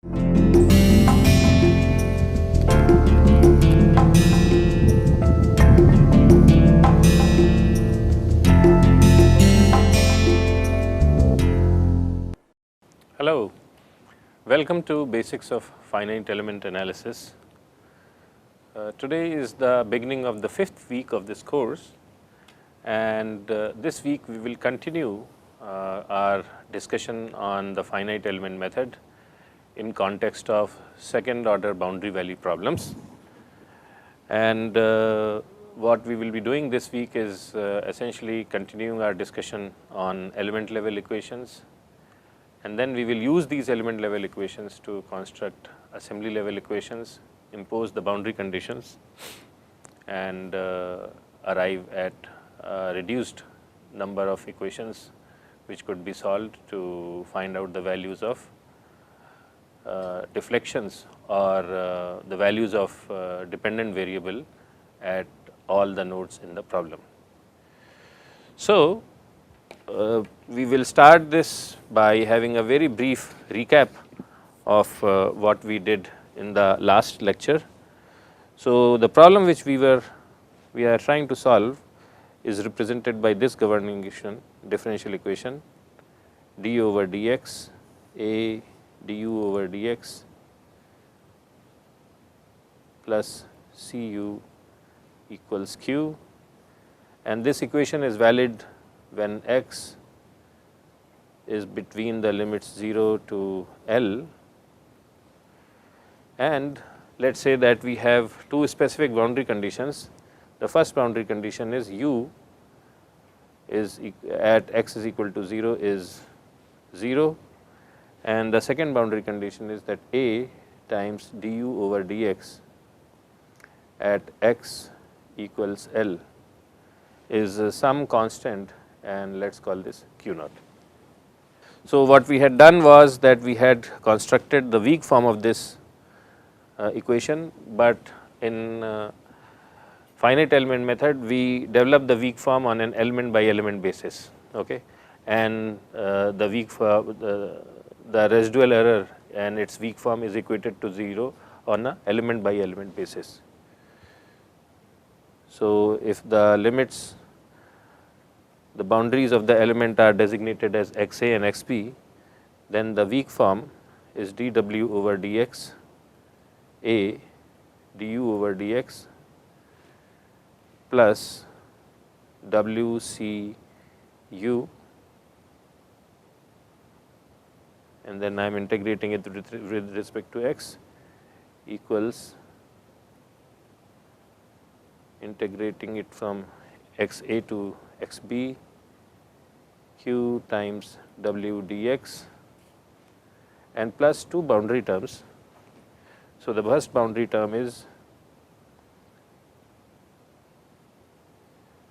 Hello, welcome to Basics of Finite Element Analysis. Today is the beginning of the 5th week of this course, and this week we will continue our discussion on the finite element method in context of second order boundary value problems. And what we will be doing this week is essentially continuing our discussion on element level equations, and then we will use these element level equations to construct assembly level equations, impose the boundary conditions, and arrive at a reduced number of equations which could be solved to find out the values of deflections or the values of dependent variable at all the nodes in the problem. So, we will start this by having a very brief recap of what we did in the last lecture. So, the problem which we are trying to solve is represented by this governing differential equation d over dx a du over dx plus cu equals q, and this equation is valid when x is between the limits 0 to L, and let us say that we have two specific boundary conditions. The first boundary condition is u is at x is equal to 0 is 0, and the second boundary condition is that a times du over dx at x equals L is some constant, and let us call this q naught. So, what we had done was that we had constructed the weak form of this equation, but in finite element method we develop the weak form on an element by element basis, okay? And the weak form, the residual error and its weak form is equated to 0 on a element by element basis. So, if the limits, the boundaries of the element are designated as xa and xb, then the weak form is dw over dx a du over dx plus wc u, and then I am integrating it with respect to x, equals integrating it from xa to xb q times w dx and plus two boundary terms. So, the first boundary term is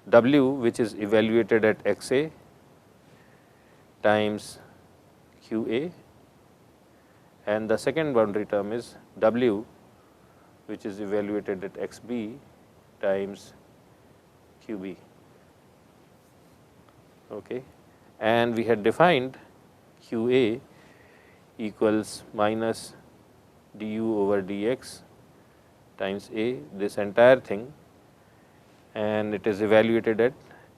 w, which is evaluated at xa, times qa, and the second boundary term is w, which is evaluated at xb, times qb. Okay. And we had defined qa equals minus du over dx times a, this entire thing, and it is evaluated at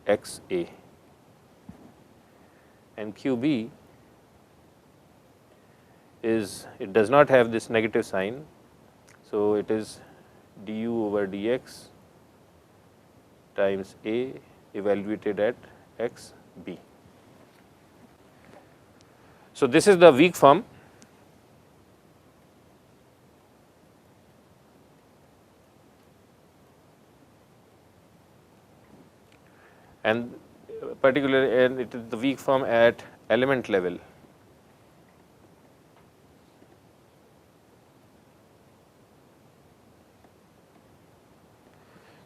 xa, and qb is, it does not have this negative sign. So, it is du over dx times a evaluated at xb. So, this is the weak form, and particularly, and it is the weak form at element level.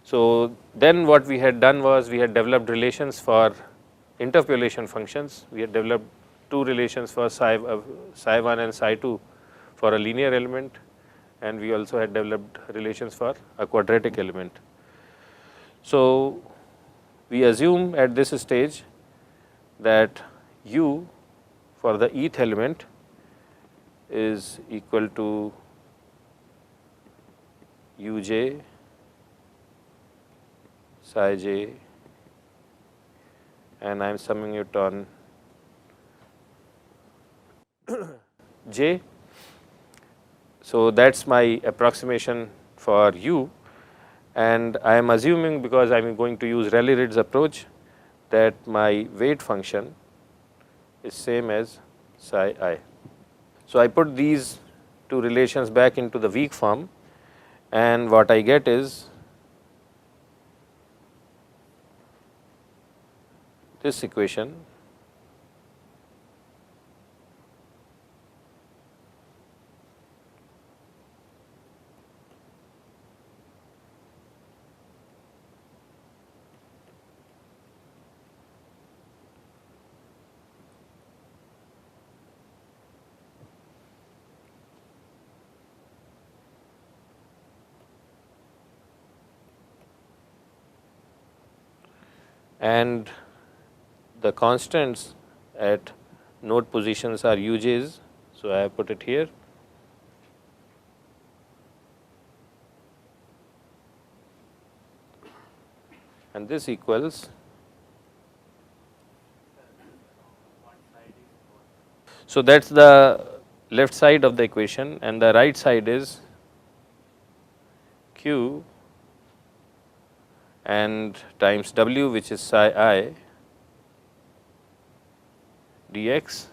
So, then what we had done was we had developed relations for interpolation functions. We had developed two relations for psi 1 and psi 2 for a linear element, and we also had developed relations for a quadratic element. So, we assume at this stage that u for the eth element is equal to uj psi j, and I am summing it on j. So, that is my approximation for u, and I am assuming, because I am going to use Rayleigh-Ritz approach, that my weight function is same as psi I. So, I put these two relations back into the weak form, and what I get is this equation and the constants at node positions are uj's. So, I have put it here, and this equals, so that is the left side of the equation, and the right side is q and times w, which is psi I dx,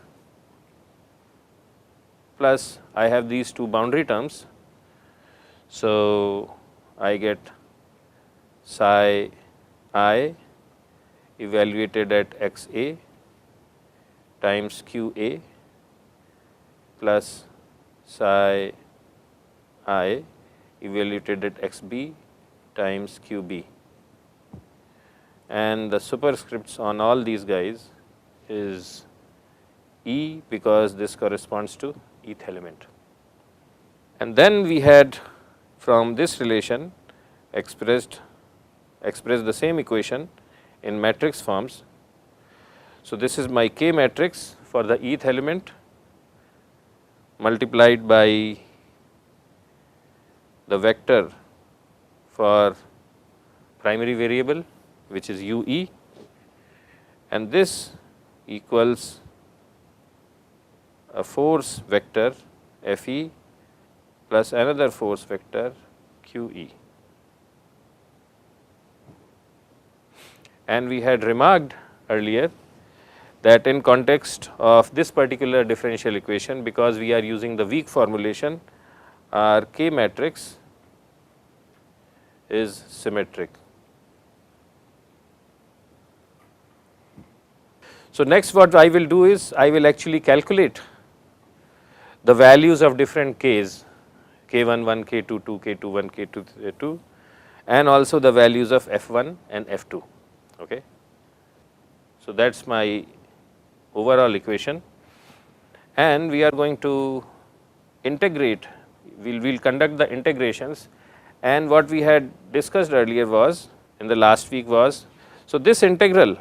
plus I have these two boundary terms. So, I get psi I evaluated at x a times q a plus psi I evaluated at x b times q b, and the superscripts on all these guys is E, because this corresponds to eth element. And then we had from this relation express the same equation in matrix forms. So, this is my K matrix for the eth element multiplied by the vector for primary variable, which is u e, and this equals a force vector F e plus another force vector Q e. And we had remarked earlier that in context of this particular differential equation, because we are using the weak formulation, our K matrix is symmetric. So, next what I will do is I will actually calculate the values of different K's, K11, K22, K21, K22, and also the values of F1 and F2. Okay. So, that is my overall equation, and we are going to integrate, we will conduct the integrations, and what we had discussed earlier was in the last week was, so this integral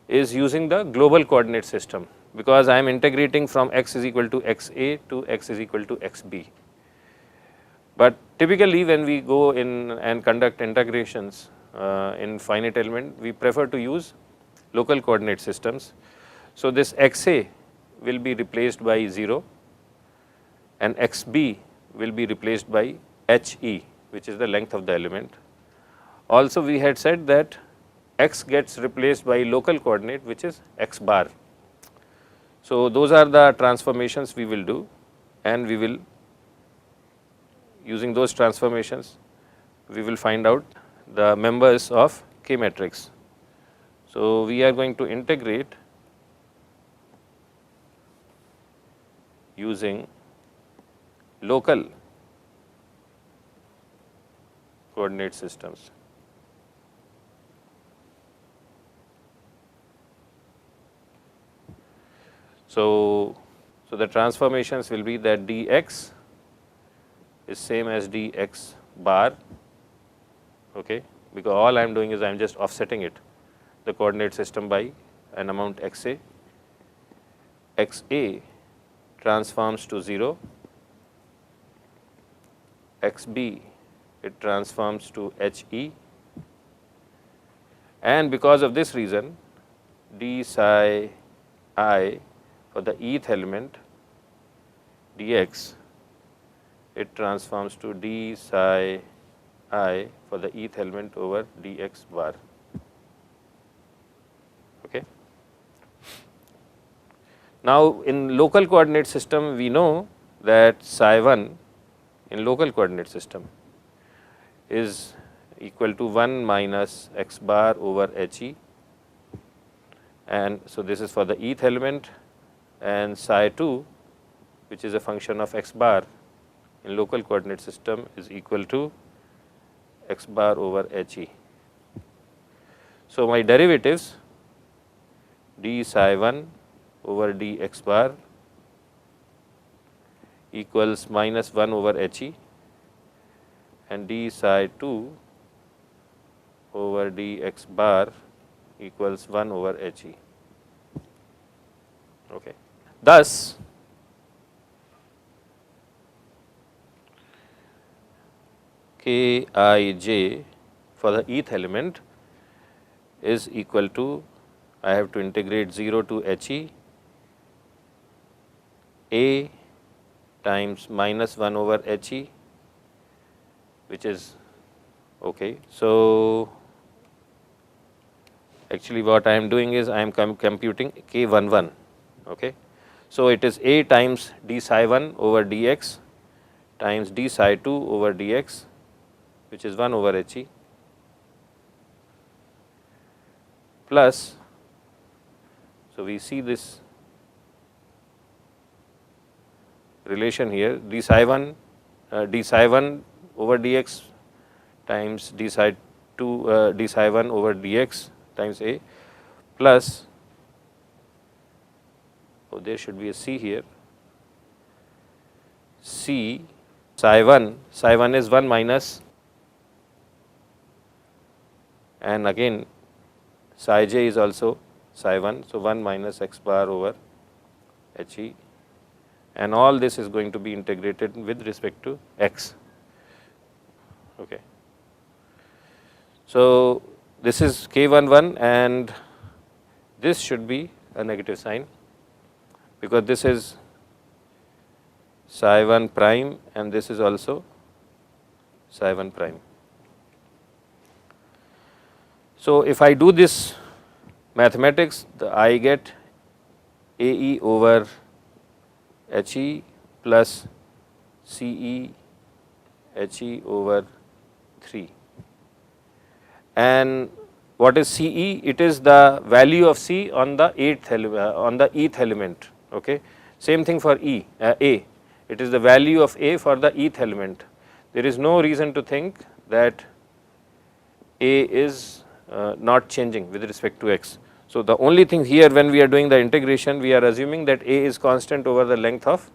is using the global coordinate system, because I am integrating from x is equal to x a to x is equal to x b. But typically when we go in and conduct integrations in finite element, we prefer to use local coordinate systems. So, this x a will be replaced by 0 and x b will be replaced by h e, which is the length of the element. Also we had said that x gets replaced by local coordinate, which is x bar. So, those are the transformations we will do, and we will, using those transformations, we will find out the members of K matrix. So, we are going to integrate using local coordinate systems. So, the transformations will be that dx is same as dx bar, okay, because all I am doing is I am just offsetting it, the coordinate system, by an amount x a transforms to 0, xb it transforms to he, and because of this reason d psi I for the eth element dx it transforms to d psi I for the eth element over dx bar. Okay. Now, in local coordinate system we know that psi 1 in local coordinate system is equal to 1 minus x bar over he, and so this is for the eth element, and psi 2 which is a function of x bar in local coordinate system is equal to x bar over he. So, my derivatives d psi 1 over d x bar equals minus 1 over he, and d psi 2 over d x bar equals 1 over he. Okay. Thus, k I j for the eth element is equal to, I have to integrate 0 to he a times minus 1 over he, which is okay. So, actually what I am doing is I am computing k 1 1. Okay. So, it is a times d psi 1 over dx times d psi 2 over dx, which is 1 over he, plus, so we see this relation here d psi 1 over dx times d psi 2 d psi 1 over dx times a plus, oh there should be a c here, c psi 1 is 1 minus, and again psi j is also psi 1. So, 1 minus x bar over he, and all this is going to be integrated with respect to x. Okay. So, this is k 1 1, and this should be a negative sign because this is psi 1 prime and this is also psi 1 prime. So, if I do this mathematics, I get ae over he plus ce he over 3. And what is ce? It is the value of c on the eth element. Okay. Same thing for a. It is the value of a for the eth element. There is no reason to think that a is not changing with respect to x. So, the only thing here when we are doing the integration, we are assuming that a is constant over the length of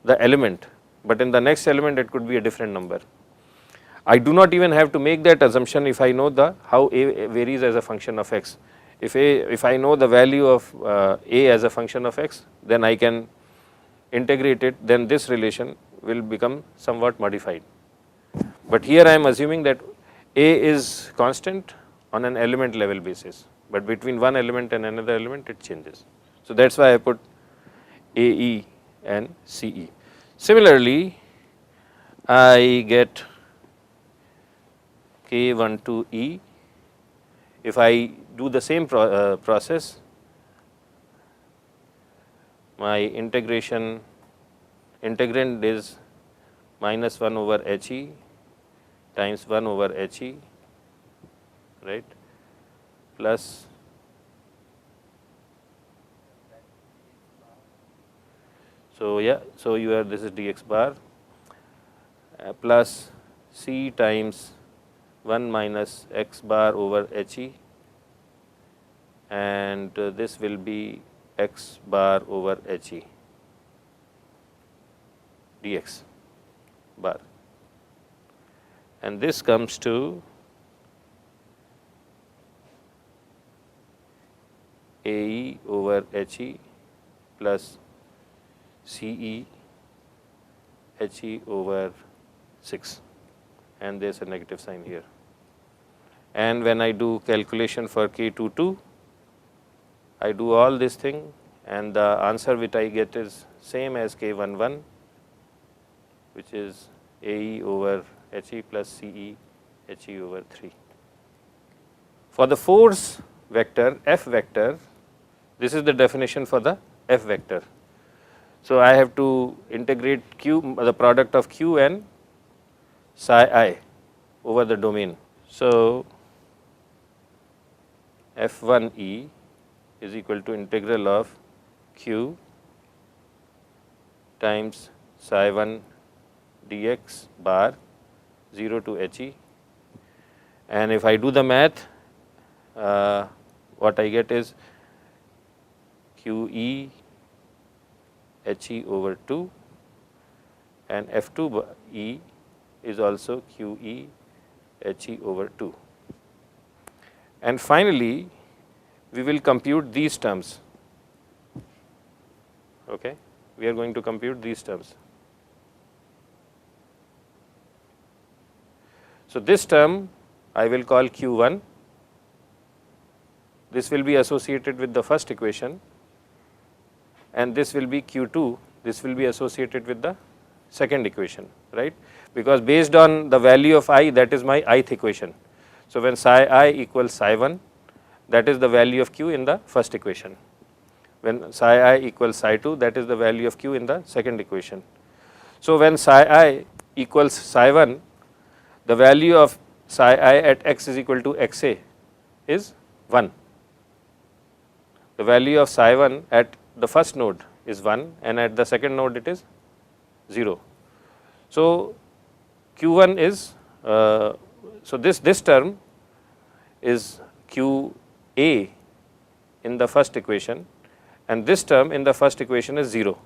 the element, but in the next element it could be a different number. I do not even have to make that assumption if I know the how a varies as a function of x. If I know the value of a as a function of x, then I can integrate it, then this relation will become somewhat modified. But here I am assuming that a is constant on an element level basis, but between one element and another element it changes. So, that is why I put ae and ce. Similarly, I get k 1 to e. If I do the same process, my integrand is minus 1 over he times 1 over he, right, plus so yeah, so you are, this is dx bar plus c times 1 minus x bar over he, and this will be x bar over he dx bar, and this comes to ae over he plus CE HE over 6, and there is a negative sign here. And when I do calculation for K22, I do all this thing, and the answer which I get is same as K11, which is AE over HE plus CE HE over 3. For the force vector, F vector, this is the definition for the F vector. So I have to integrate Q, the product of Q and psi I over the domain. So F1E is equal to integral of Q times psi 1 dx bar 0 to HE, and if I do the math, what I get is QE HE over 2, and F2E is also QE HE over 2. And finally, we will compute these terms. Okay, we are going to compute these terms. So this term I will call Q1. This will be associated with the first equation, and this will be Q2. This will be associated with the second equation, right? Because based on the value of I, that is my ith equation. So when psi I equals psi 1, that is the value of Q in the first equation. When psi I equals psi 2, that is the value of Q in the second equation. So when psi I equals psi 1, the value of psi I at x is equal to xa is 1. The value of psi 1 at the first node is 1, and at the second node it is 0. So Q1 is, so this term is QA in the first equation, and this term in the first equation is 0.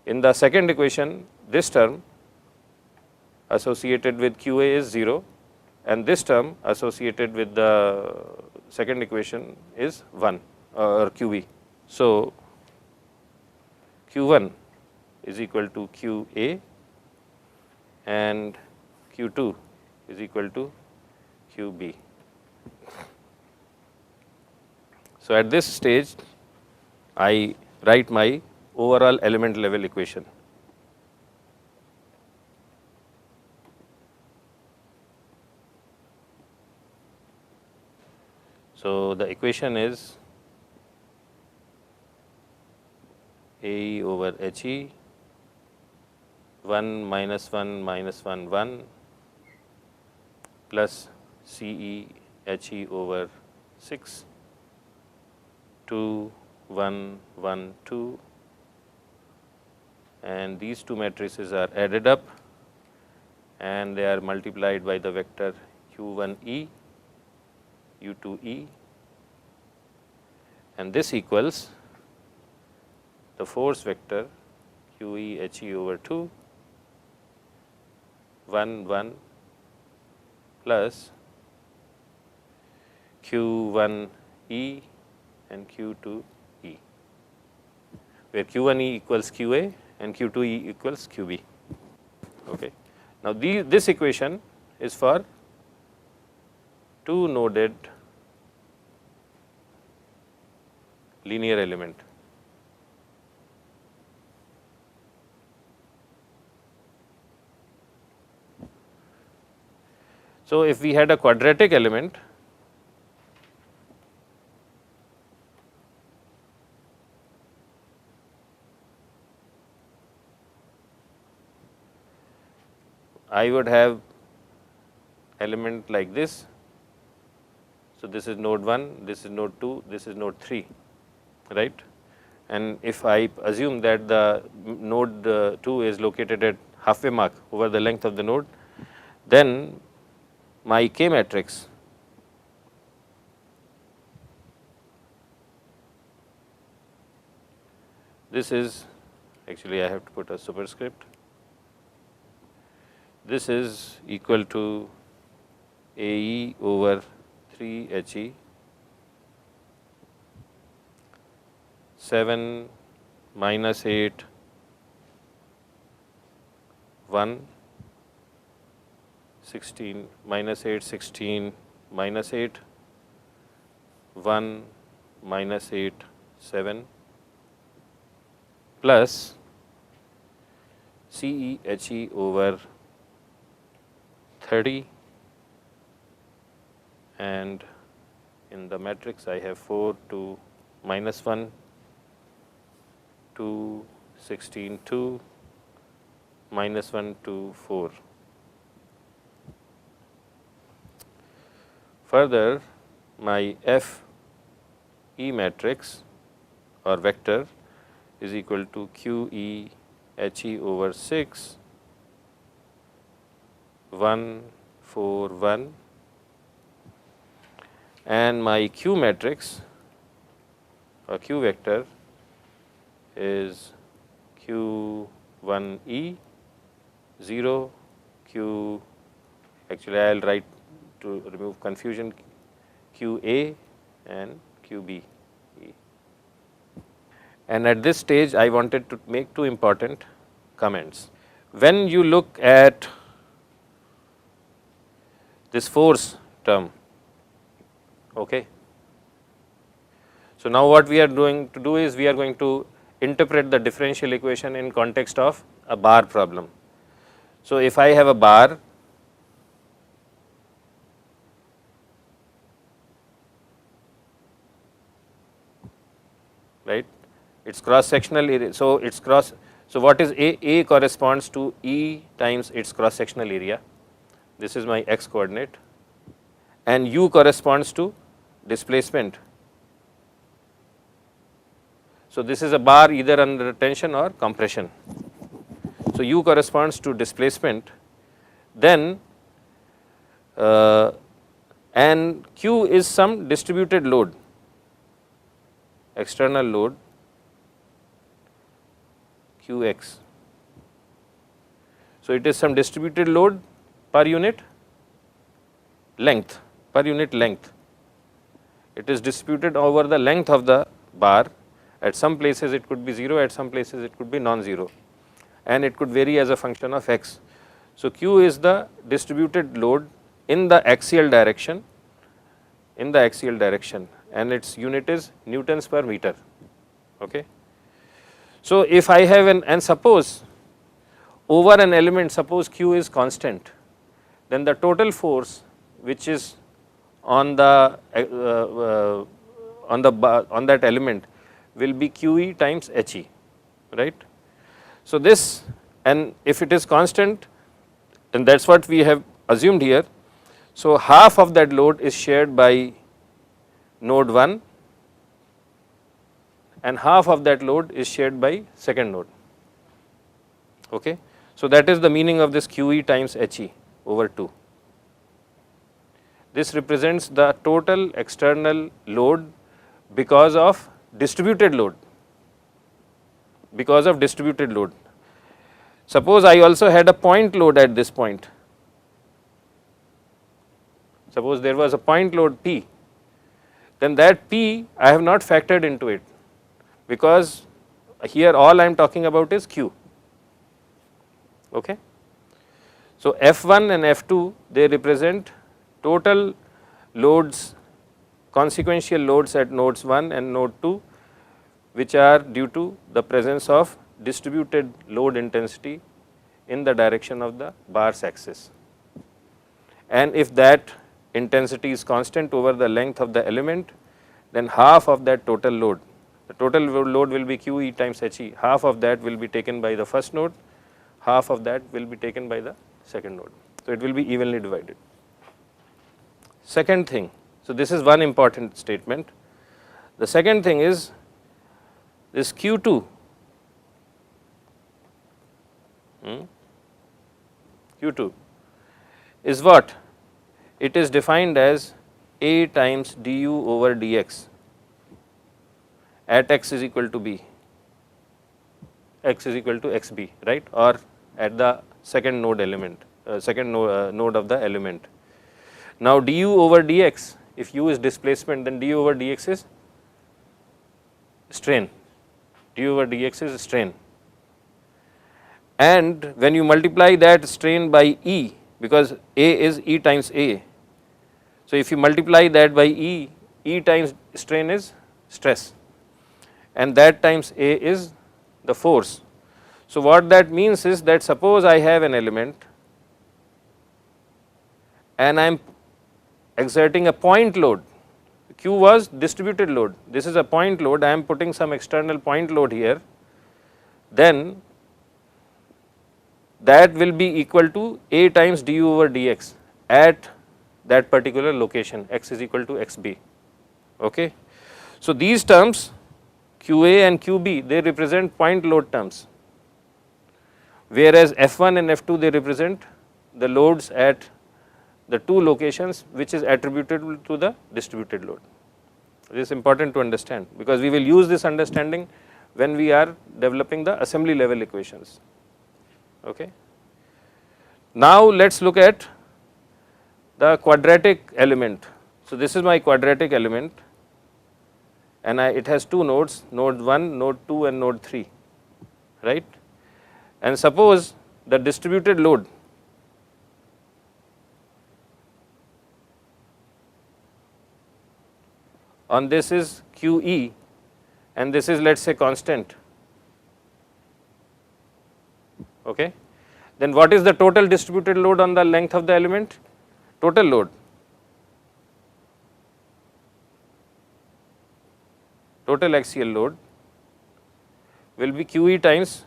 In the second equation, this term associated with QA is 0, and this term associated with the second equation is 1 or QB. So Q1 is equal to QA and Q2 is equal to QB. So at this stage, I write my overall element level equation. So the equation is AE over HE 1 minus 1 minus 1 1 plus CE HE over 6 2 1 1 2, and these two matrices are added up and they are multiplied by the vector U1E U2E, and this equals the force vector QE HE over 2 1 1 plus Q1E and Q2E, where Q1E equals QA and Q2E equals QB. Okay. Now this equation is for two noded linear element. So if we had a quadratic element, I would have element like this. So this is node 1, this is node 2, this is node 3, right? And if I assume that the node 2 is located at halfway mark over the length of the node, then my K matrix this is, actually I have to put a superscript, this is equal to AE over 3HE 7 minus 8, 1, 16, minus 8, 16, minus 8, 1, minus 8, 7, plus CEHE over 30, and in the matrix I have 4 to minus 1, 2, 16, 2, minus 1 to 4. Further, my FE matrix or vector is equal to QEHE over 6, 1, 4, 1, and my Q matrix or Q vector is Q1E 0, Q, actually I will write to remove confusion, QA and QB. And at this stage I wanted to make two important comments. When you look at this force term, okay. So now what we are going to do is we are going to interpret the differential equation in context of a bar problem. So if I have a bar, right, its cross sectional area, so its cross, so what is A corresponds to E times its cross sectional area, this is my x coordinate, and U corresponds to displacement. So this is a bar either under tension or compression. So U corresponds to displacement, then and Q is some distributed load, external load Qx. So it is some distributed load per unit length, It is distributed over the length of the bar. At some places it could be 0, at some places it could be non-zero, and it could vary as a function of x. So Q is the distributed load in the axial direction, and its unit is newtons per meter. Okay. So if I have and suppose over an element, suppose Q is constant, then the total force which is on the on that element will be QE times HE, right. So this, and if it is constant, and that is what we have assumed here. So half of that load is shared by node 1 and half of that load is shared by second node. Okay. So that is the meaning of this QE times HE over 2. This represents the total external load because of distributed load, Suppose I also had a point load at this point. Suppose there was a point load P, then that P I have not factored into it, because here all I am talking about is Q. Okay. So F1 and F2, they represent total loads, consequential loads at nodes 1 and node 2, which are due to the presence of distributed load intensity in the direction of the bar's axis. And if that intensity is constant over the length of the element, then half of that total load, the total load will be QE times HE, half of that will be taken by the first node, half of that will be taken by the second node. So it will be evenly divided. Second thing, so this is one important statement. The second thing is this Q2, Q2 is what? It is defined as A times du over dx at x is equal to b, x is equal to xb, right, or at the second node element, node of the element. Now du over dx, if u is displacement, then du over dx is strain, du over dx is strain, and when you multiply that strain by E, because A is E times A, so if you multiply that by E, E times strain is stress, and that times A is the force. So what that means is that suppose I have an element and I am exerting a point load. Q was distributed load, this is a point load, I am putting some external point load here, then that will be equal to A times du over dx at that particular location, x is equal to xb. Okay. So these terms QA and QB, they represent point load terms, whereas F1 and F2, they represent the loads at the two locations which is attributable to the distributed load. It is important to understand, because we will use this understanding when we are developing the assembly level equations. Okay. Now let us look at the quadratic element. So this is my quadratic element, and it has two nodes, node 1, node 2 and node 3, right. And suppose the distributed load on this is QE and this is, let us say, constant. Okay. Then what is the total distributed load on the length of the element? Total load, total axial load will be QE times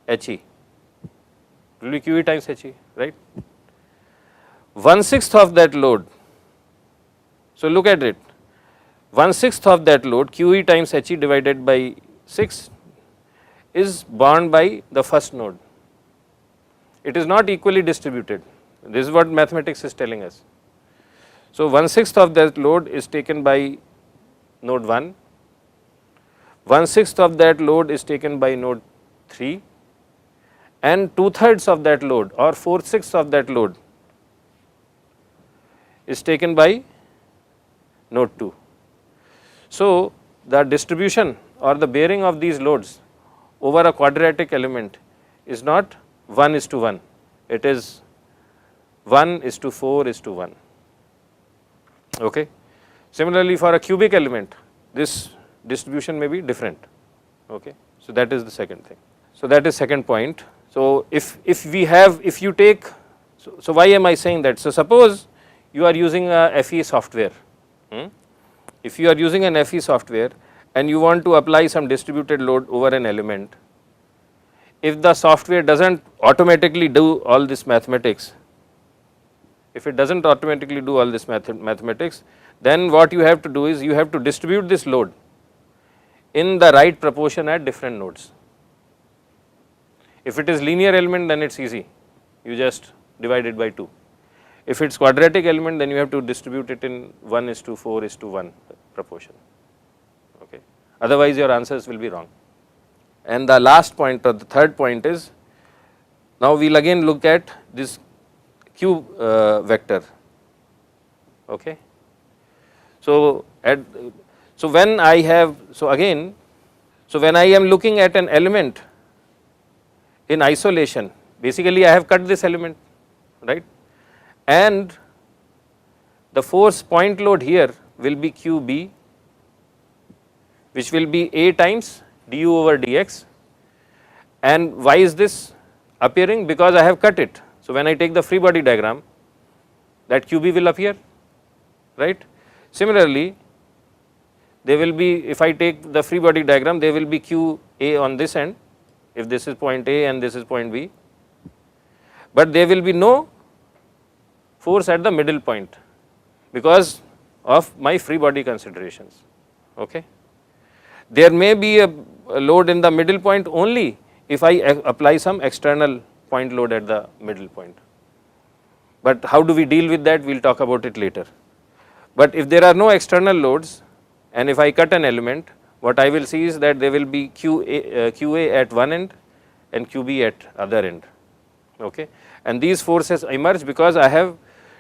HE, will be QE times HE, right. 1/6 of that load, so look at it, 1/6 of that load QE times HE divided by 6 is borne by the first node. It is not equally distributed. This is what mathematics is telling us. So 1/6 of that load is taken by node 1, 1/6 of that load is taken by node 3, and 2/3 of that load or 4/6 of that load is taken by node 2. So the distribution or the bearing of these loads over a quadratic element is not 1:1, it is 1:4:1. Okay. Similarly, for a cubic element, this distribution may be different. Okay. So that is the second thing. So that is second point. So if you take, so why am I saying that? So suppose you are using a FE software. If you are using an FE software and you want to apply some distributed load over an element, if the software does not automatically do all this mathematics, if it does not automatically do all this mathematics, then what you have to do is you have to distribute this load in the right proportion at different nodes. If it is linear element, then it is easy, you just divide it by 2. If it is quadratic element, then you have to distribute it in 1:4:1 proportion. Okay. Otherwise your answers will be wrong. And the last point, or the third point, is now we will again look at this Q vector. Okay. So when I have, so when I am looking at an element in isolation, basically I have cut this element, right, and the force point load here will be QB, which will be A times du over dx. And why is this appearing? Because I have cut it. So when I take the free body diagram, that QB will appear, right. Similarly, there will be, if I take the free body diagram, there will be QA on this end, if this is point A and this is point B, but there will be no force at the middle point because of my free body considerations. Okay. There may be a load in the middle point only if I apply some external point load at the middle point, but how do we deal with that? We will talk about it later. But if there are no external loads and if I cut an element, what I will see is that there will be QA at one end and QB at other end. Okay. And these forces emerge because I have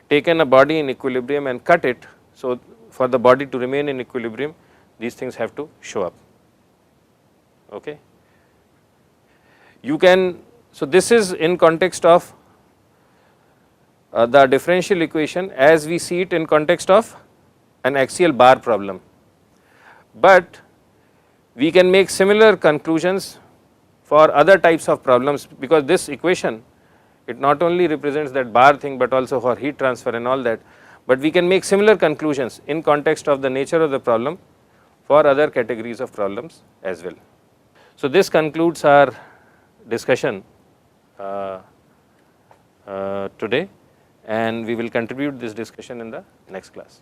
taken a body in equilibrium and cut it. So for the body to remain in equilibrium, these things have to show up. Okay. You can, so this is in context of the differential equation as we see it in context of an axial bar problem, but we can make similar conclusions for other types of problems, because this equation, it not only represents that bar thing, but also for heat transfer and all that, but we can make similar conclusions in context of the nature of the problem for other categories of problems as well. So, this concludes our discussion today, and we will contribute this discussion in the next class.